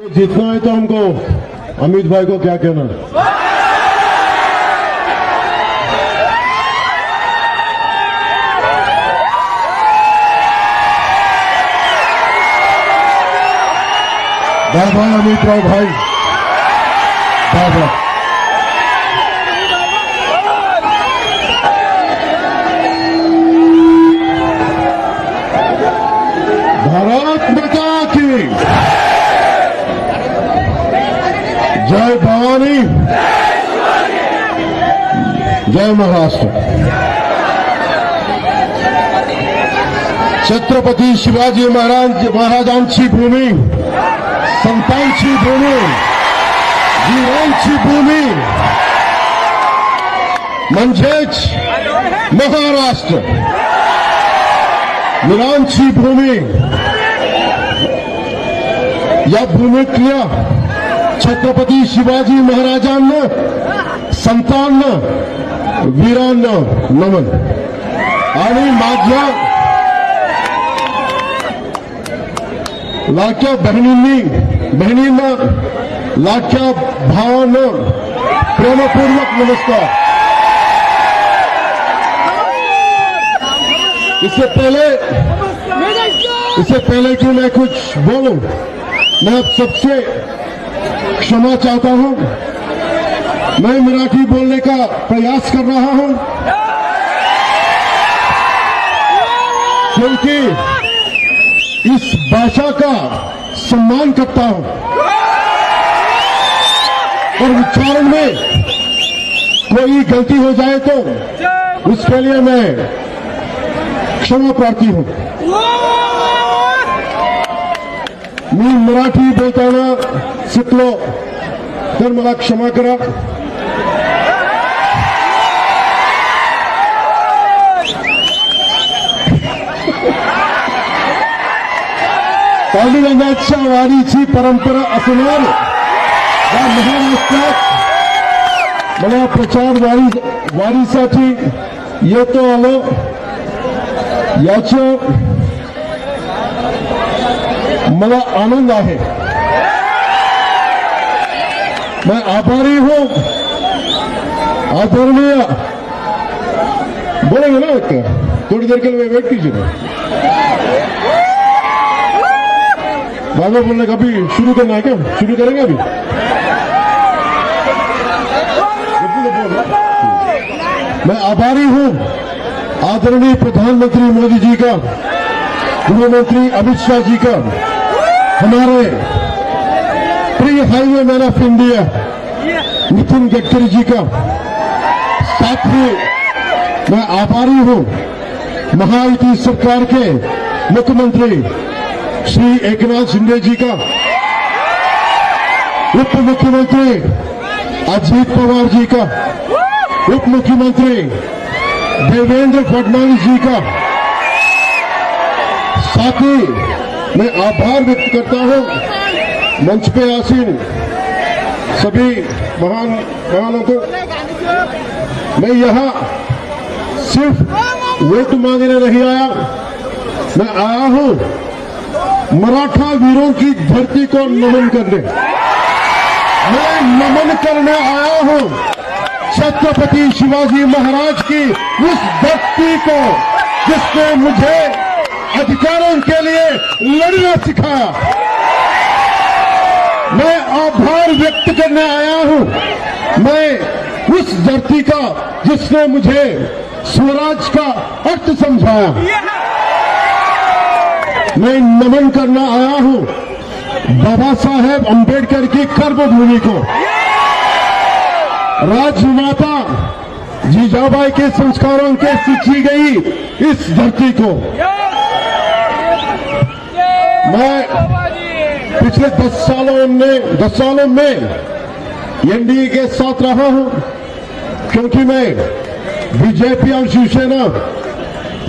जीतना है तो हमको अमित भाई को क्या कहना। बाबा अमित राव भाई, बाबा भारत माता की जय भवानी, जय महाराष्ट्र। छत्रपती शिवाजी महाराजांची भूमी, संतांची भूमी, वीरांची भूमी म्हणजेच महाराष्ट्र, वीरांची भूमी। या भूमीतल्या छत्रपती शिवाजी महाराजांना, संतांना, वीरांना नमन। आणि माझ्या लाडक्या बहिणींना, लाडक्या भावांना प्रेमपूर्वक नमस्कार। इससे पहले कि मैं कुछ बोलूं, मैं आप सबसे क्षमा चाहता हूं। मैं मराठी बोलने का प्रयास कर रहा हूं क्योंकि इस भाषा का सम्मान करता हूं और उच्चारण में कोई गलती हो जाए तो उसके लिए मैं क्षमा प्रार्थी हूं। मी मराठी बोलताना चुकलो तर मला क्षमा करा। पांडुरंगाच्या वारीची परंपरा असणार या महाराष्ट्रात मला प्रचार वारीसाठी येतो आलो याचं मला आनंद आहे। मैं आभारी हूं। आदरणीय बोलेंगे ना, थोड़ी देर के लिए वेट कीजिए। बाबा बोलने का अभी शुरू करना है क्या? शुरू करेंगे अभी? मैं आभारी हूं आदरणीय प्रधानमंत्री मोदी जी का, गृहमंत्री अमित शाह जी का, हमारे प्रिय highway man of India Nitin Gadkari ji का। साथ ही मैं आभारी हूं महायुति सरकार के मुख्यमंत्री श्री एकनाथ शिंदे जी का, उप मुख्यमंत्री अजित पवार जी का, उप मुख्यमंत्री देवेंद्र फडणवीस जी का। साथ ही मैं आभार व्यक्त करता हूं मंच पे आसीन सभी महानों को। मैं यहां सिर्फ वोट मांगने नहीं आया, मैं आया हूं मराठा वीरों की धरती को नमन करने। मैं नमन करने आया हूं छत्रपति शिवाजी महाराज की उस धरती को जिसने मुझे अधिकारों के लिए लड़ना सिखाया। मैं आभार व्यक्त करने आया हूं मैं उस धरती का जिसने मुझे स्वराज का अर्थ समझाया। मैं नमन करना आया हूं बाबा साहेब अंबेडकर की कर्मभूमि को, राजमाता जीजाबाई के संस्कारों के सींची गई इस धरती को। मैं पिछले 10 सालों में एनडीए के साथ रहा हूं क्योंकि मैं बीजेपी और शिवसेना,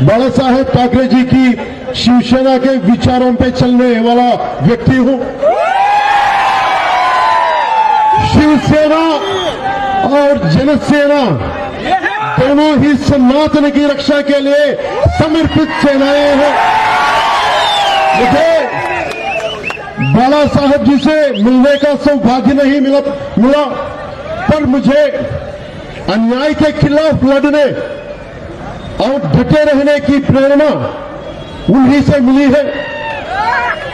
बाला साहेब ठाकरे जी की शिवसेना के विचारों पे चलने वाला व्यक्ति हूं। शिवसेना और जनसेना दोनों ही सनातन की रक्षा के लिए समर्पित सेनाएं हैं। मुझे बाला साहब जी से मिलने का सौभाग्य नहीं मिला, पर मुझे अन्याय के खिलाफ लड़ने और डटे रहने की प्रेरणा उन्हीं से मिली है।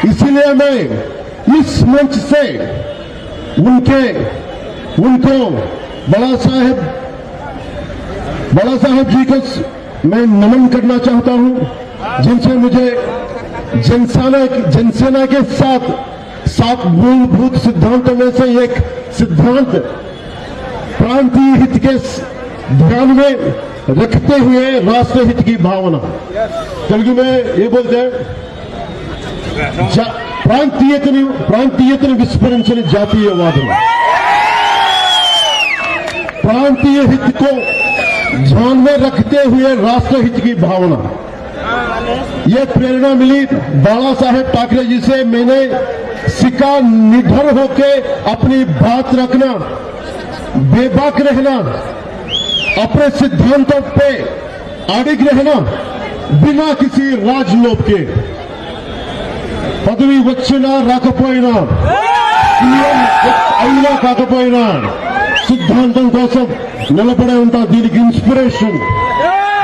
इसलिए मैं इस मंच से उनको बाला साहब जी को मैं नमन करना चाहता हूं, जिनसे मुझे जनसेना के सात मूलभूत सिद्धांतों में से एक सिद्धांत प्रांतीय हित के ध्यान में रखते हुए राष्ट्र हित की भावना, तेलुगु में ये बोलते हैं प्रांतीयतను विस्मరించని जातीयवादం, प्रांतीय हित को ध्यान में रखते हुए राष्ट्र हित की भावना, ये प्रेरणा मिली बाला साहेब ठाकरे जी से। मैंने सीखा निडर होके अपनी बात रखना, बेबाक रहना, अपने सिद्धांतों पे अडिग रहना, बिना किसी राजलोभ के। पदवी వచ్చినా రాకపోయినా, అయినా కాకపోయినా సిద్ధాంతం కోసం నిలబడే ఉంటా। దీనికి ఇన్స్పిరేషన్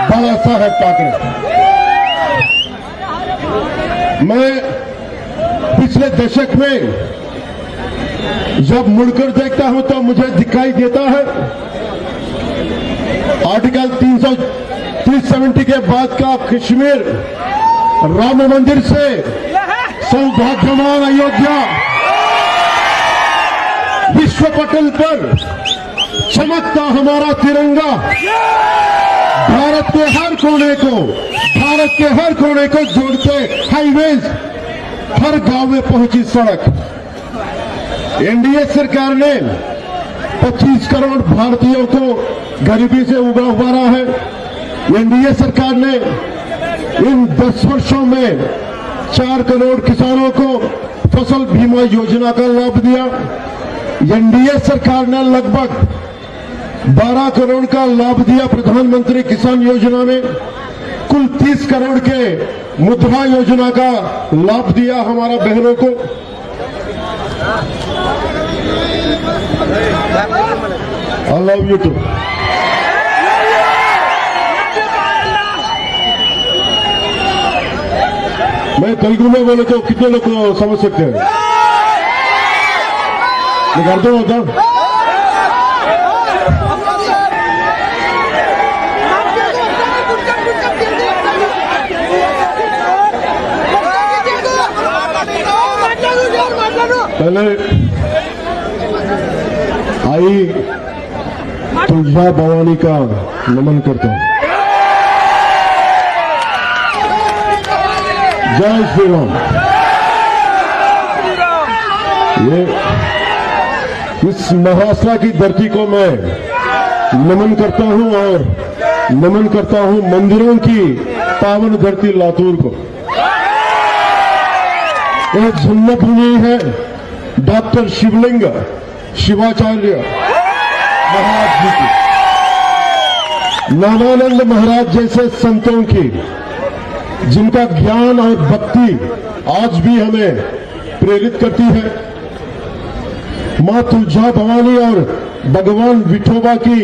बाला साहेब ठाकरे। मैं पिछले दशक में जब मुड़कर देखता हूं तो मुझे दिखाई देता है आर्टिकल 370 के बाद का कश्मीर राम मंदिर से सौभाग्यवान अयोध्या विश्व पटल पर चमकता हमारा तिरंगा, भारत के हर कोने को जोड़ते हाईवेज, हर गांव में पहुंची सड़क। एनडीए सरकार ने 25 करोड़ भारतीयों को गरीबी से उबारा है। एनडीए सरकार ने इन 10 वर्षों में 4 करोड़ किसानों को फसल बीमा योजना का लाभ दिया। एनडीए सरकार ने लगभग 12 करोड़ का लाभ दिया प्रधानमंत्री किसान योजना में। कुल 30 करोड़ के मुद्रा योजना का लाभ दिया हमारा बहनों को। I love you too. मैं तेलुगु में बोले तो कितने लोग समझ सकते हैं? लेकिन अर्थ होता पहले आई तुलजा भवानी का नमन करता हूं। जय श्री राम। ये इस महाराष्ट्र की धरती को मैं नमन करता हूं और नमन करता हूं मंदिरों की पावन धरती लातूर को। यह जन्मभूमि है डॉक्टर शिवलिंग शिवाचार्य महाराज जी की, नामानंद महाराज जैसे संतों की, जिनका ज्ञान और भक्ति आज भी हमें प्रेरित करती है। मां तुलजा भवानी और भगवान विठोबा की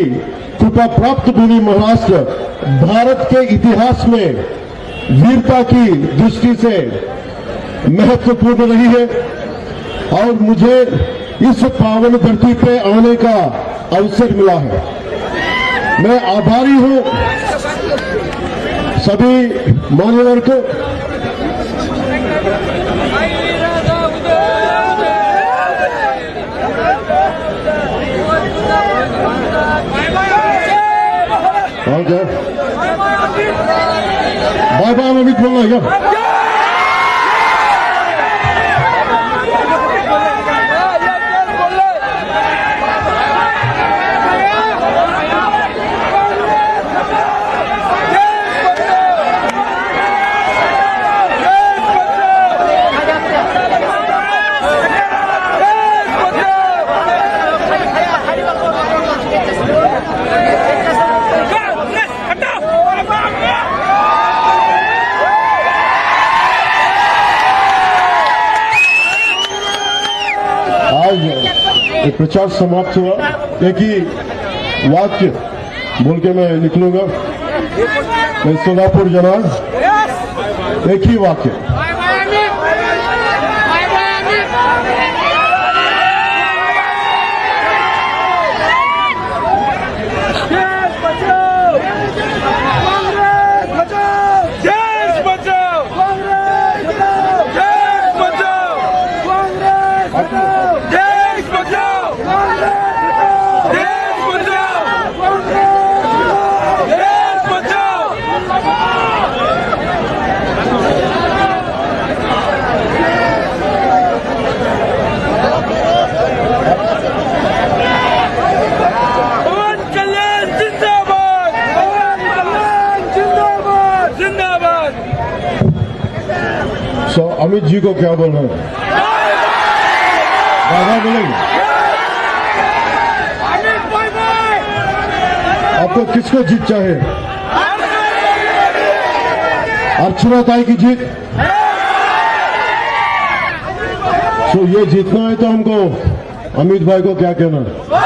कृपा प्राप्त भूमि महाराष्ट्र भारत के इतिहास में वीरता की दृष्टि से महत्वपूर्ण रही है और मुझे इस पावन धरती पे आने का अवसर मिला है। मैं आभारी हूं सभी मान्यवर को। बाय बाय अमित बोलना क्या? आज एक प्रचार समाप्त हुआ। एक ही वाक्य बोल के मैं निकलूंगा। मैं सोलापुर जनाब, एक ही वाक्य। अमित जी को क्या बोलना है? बाधा बोलेंगे? आपको किसको जीत चाहे? अर्चना ताई की जीत? तो ये जीतना है तो हमको अमित भाई को क्या कहना है?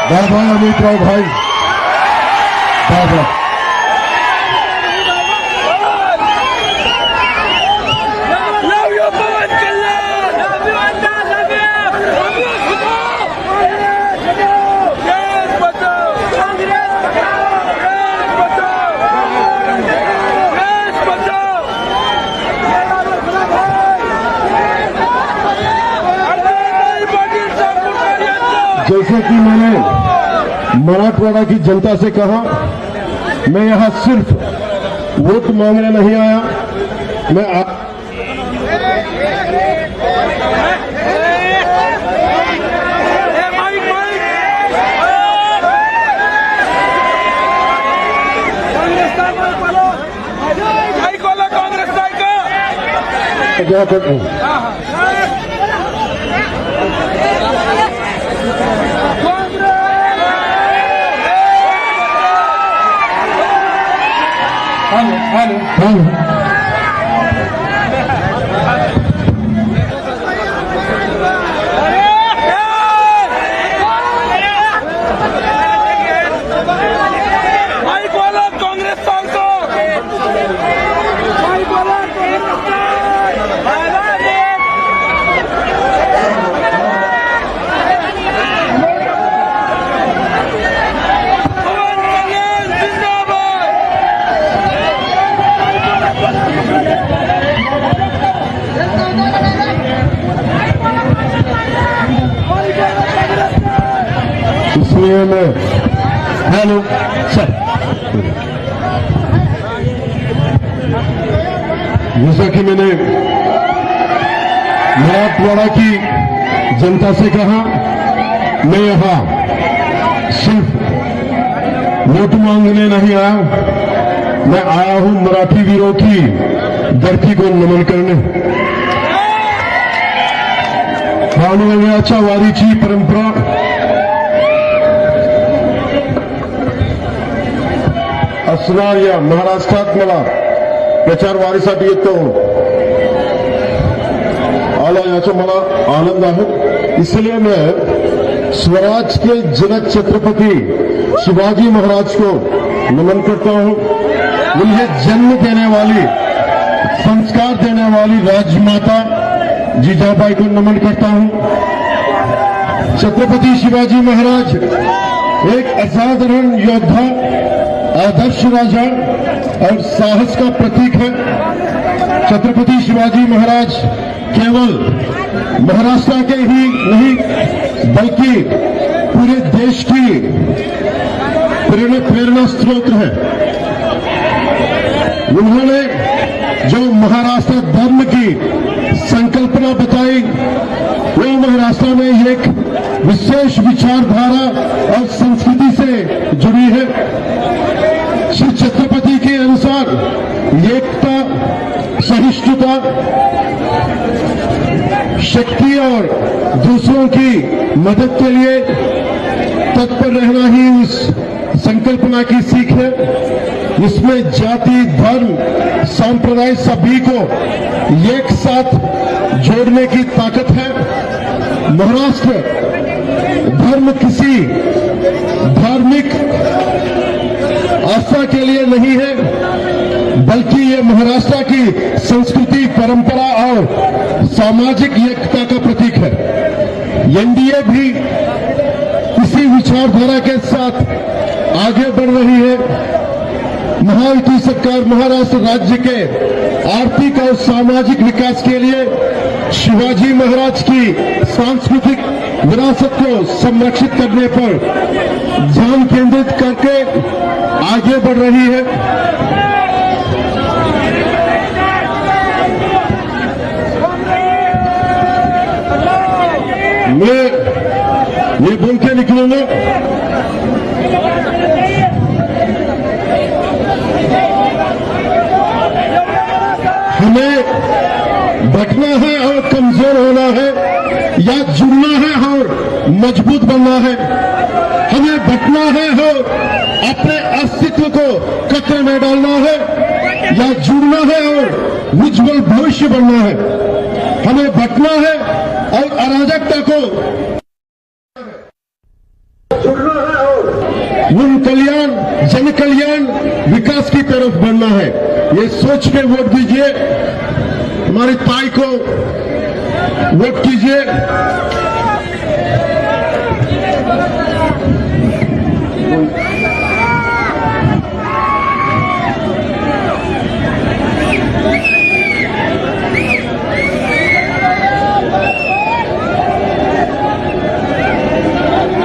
बाबा अमित राव भाई, बाबा जैसे कि मैंने मराठवाड़ा की जनता से कहा, मैं यहां सिर्फ वोट मांगने नहीं आया। मैं क्या करता हूं? इसलिए मैं हेलो सर, जैसा कि मैंने मराठवाड़ा की जनता से कहा, मैं यहां सिर्फ वोट मांगने नहीं आया, मैं आया हूं मराठी वीरों की धरती को नमन करने। मानवण्याच्या वारीची परंपरा असणार या महाराष्ट्रात मला प्रचार वारीसाठी येतो आला, याचा मला आनंद आहे। इसलिए मैं स्वराज के जनक छत्रपति शिवाजी महाराज को नमन करता हूं। उन्हें जन्म देने वाली, संस्कार देने वाली राजमाता जीजाबाई को नमन करता हूं। छत्रपति शिवाजी महाराज एक असाधारण योद्धा, आदर्श राजा और साहस का प्रतीक है। छत्रपति शिवाजी महाराज केवल महाराष्ट्र के ही नहीं बल्कि पूरे देश की प्रेरणा स्रोत है। उन्होंने जो महाराष्ट्र धर्म की संकल्पना बताई, वो महाराष्ट्र में एक विशेष विचारधारा और संस्कृति से जुड़ी है। श्री छत्रपति के अनुसार एकता, सहिष्णुता, शक्ति और दूसरों की मदद के लिए तत्पर रहना ही उस संकल्पना की सीख है। इसमें जाति, धर्म, संप्रदाय सभी को एक साथ जोड़ने की ताकत है। महाराष्ट्र धर्म किसी धार्मिक आस्था के लिए नहीं है, बल्कि ये महाराष्ट्र की संस्कृति, परंपरा और सामाजिक एकता का प्रतीक है। एनडीए भी इसी विचारधारा के साथ आगे बढ़ रही है। महायुति सरकार महाराष्ट्र राज्य के आर्थिक और सामाजिक विकास के लिए शिवाजी महाराज की सांस्कृतिक विरासत को संरक्षित करने पर ध्यान केंद्रित करके आगे बढ़ रही है। मैं ये बोल के निकलूंगा, हमें बटना है और कमजोर होना है, या जुड़ना है और मजबूत बनना है। हमें बटना है और अपने अस्तित्व को खतरे में डालना है, या जुड़ना है और उज्जवल भविष्य बनना है। हमें बटना है और अराजकता को जुड़ना है और उन कल्याण, जन कल्याण, विकास की तरफ बढ़ना है। ये सोच के वोट दीजिए, हमारी ताई को वोट कीजिए।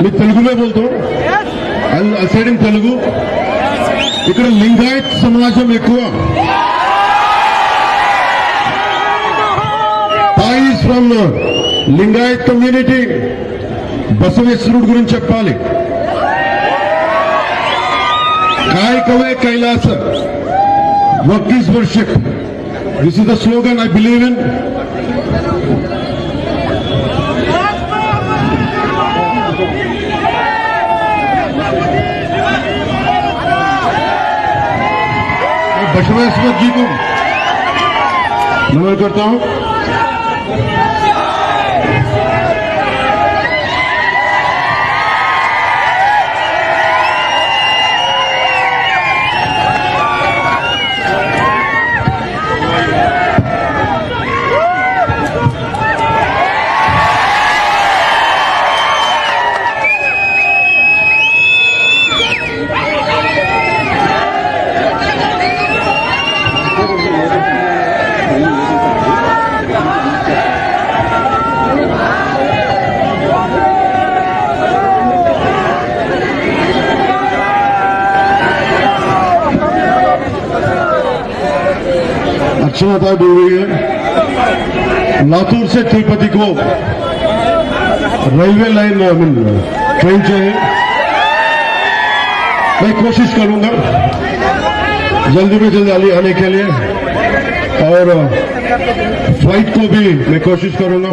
मैं तेलुगु में बोलता हूँ, आई सेड इन तेलुगु। ఇక్కడ లింగాయత్ సమాజం ఎక్కువ. తాయిస్ ఫ్రమ్ లింగాయత్ కమ్యూనిటీ బసవేశ్వరుడు గురించి చెప్పాలి. కాయకవే కైలాస, work is worship. This is the slogan I believe in. Basaveshwar ji को नमन करता हूं. अच्छी डूब रही है. लातूर से तिरुपति को रेलवे लाइन ट्रेन चाहिए. मैं कोशिश करूंगा जल्दी में जल्दी आने के लिए, और फ्लाइट को भी मैं कोशिश करूंगा.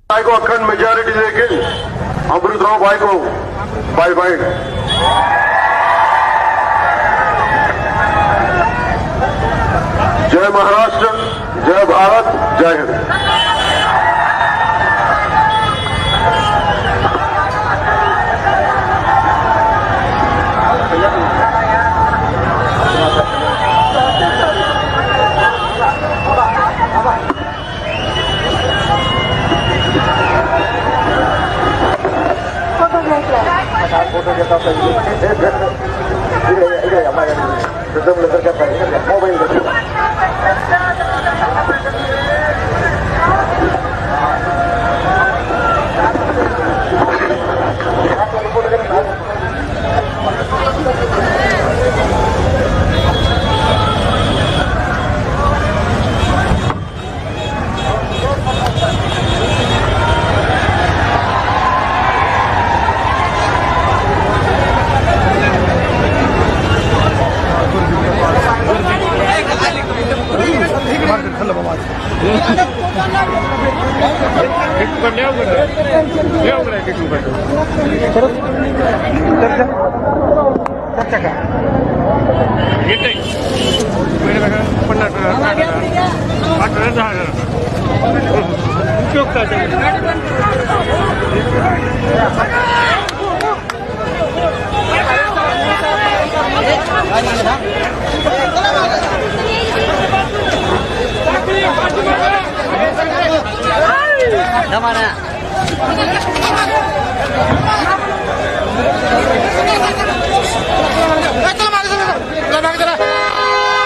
भाई को अखंड मेजॉरिटी देके अमृतराव भाई को बाय बाय. जय महाराष्ट्र, जय भारत, जय हिंद. फोटो घेता मोबाईल Mana?